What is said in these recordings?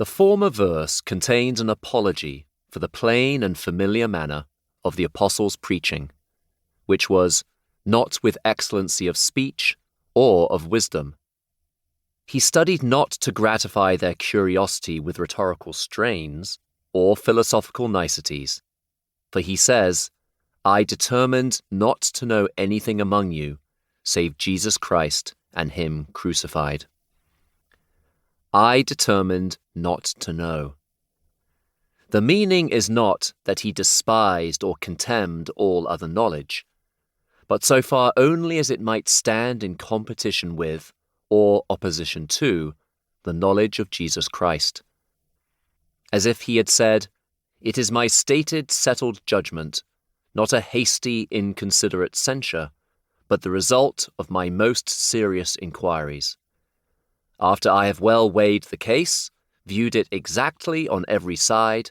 The former verse contains an apology for the plain and familiar manner of the apostles' preaching, which was not with excellency of speech or of wisdom. He studied not to gratify their curiosity with rhetorical strains or philosophical niceties, for he says, I determined not to know anything among you save Jesus Christ and him crucified. I determined not to know. The meaning is not that he despised or contemned all other knowledge, but so far only as it might stand in competition with, or opposition to, the knowledge of Jesus Christ. As if he had said, It is my stated, settled judgment, not a hasty, inconsiderate censure, but the result of my most serious inquiries. After I have well weighed the case, viewed it exactly on every side,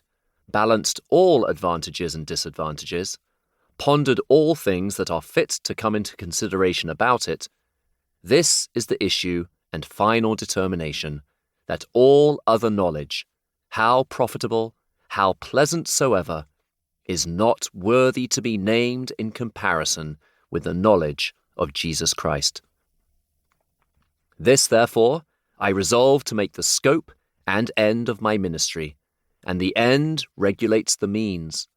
balanced all advantages and disadvantages, pondered all things that are fit to come into consideration about it, this is the issue and final determination, that all other knowledge, how profitable, how pleasant soever, is not worthy to be named in comparison with the knowledge of Jesus Christ. This, therefore, I resolve to make the scope and end of my ministry, and the end regulates the means.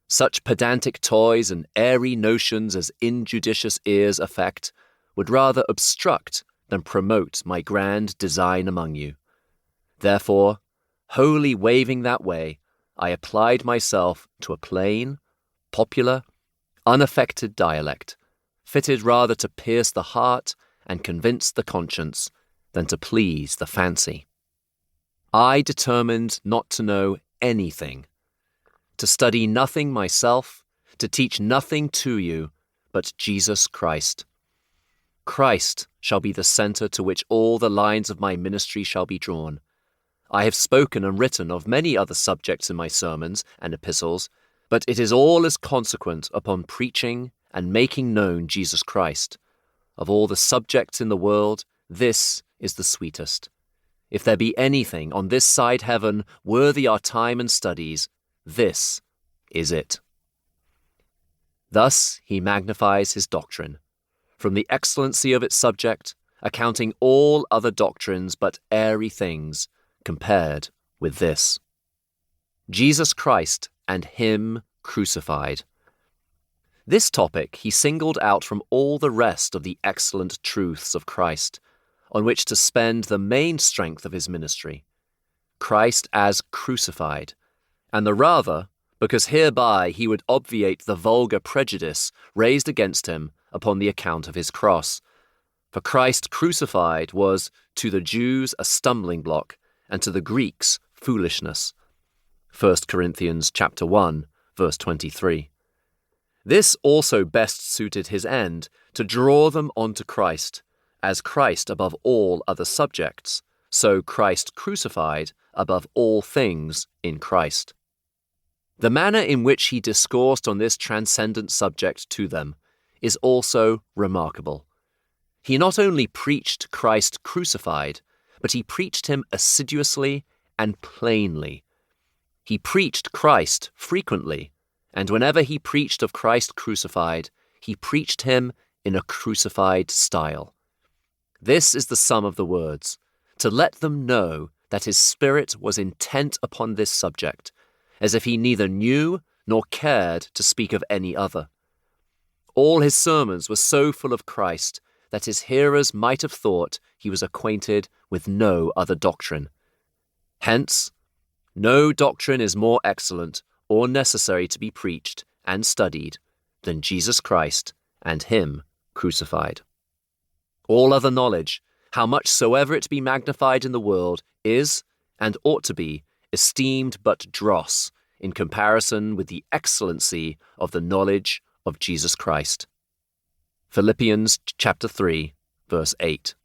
Such pedantic toys and airy notions as injudicious ears affect would rather obstruct than promote my grand design among you. Therefore, wholly waiving that way, I applied myself to a plain, popular, unaffected dialect, fitted rather to pierce the heart and convince the conscience than to please the fancy. I determined not to know anything, to study nothing myself, to teach nothing to you but Jesus Christ. Christ shall be the center to which all the lines of my ministry shall be drawn. I have spoken and written of many other subjects in my sermons and epistles, but it is all as consequent upon preaching and making known Jesus Christ. Of all the subjects in the world, this is the sweetest. If there be anything on this side heaven worthy our time and studies, this is it. Thus he magnifies his doctrine, from the excellency of its subject, accounting all other doctrines but airy things, compared with this. Jesus Christ and him crucified. This topic he singled out from all the rest of the excellent truths of Christ, on which to spend the main strength of his ministry. Christ as crucified, and the rather because hereby he would obviate the vulgar prejudice raised against him upon the account of his cross. For Christ crucified was to the Jews a stumbling block, and to the Greeks foolishness. 1 Corinthians chapter 1, verse 23. This also best suited his end, to draw them onto Christ, as Christ above all other subjects, so Christ crucified above all things in Christ. The manner in which he discoursed on this transcendent subject to them is also remarkable. He not only preached Christ crucified, but he preached him assiduously and plainly. He preached Christ frequently, and whenever he preached of Christ crucified, he preached him in a crucified style. This is the sum of the words, to let them know that his spirit was intent upon this subject, as if he neither knew nor cared to speak of any other. All his sermons were so full of Christ that his hearers might have thought he was acquainted with no other doctrine. Hence, no doctrine is more excellent or necessary to be preached and studied than Jesus Christ and him crucified. All other knowledge, how much soever it be magnified in the world, is, and ought to be, esteemed but dross in comparison with the excellency of the knowledge of Jesus Christ. Philippians chapter 3, verse 8.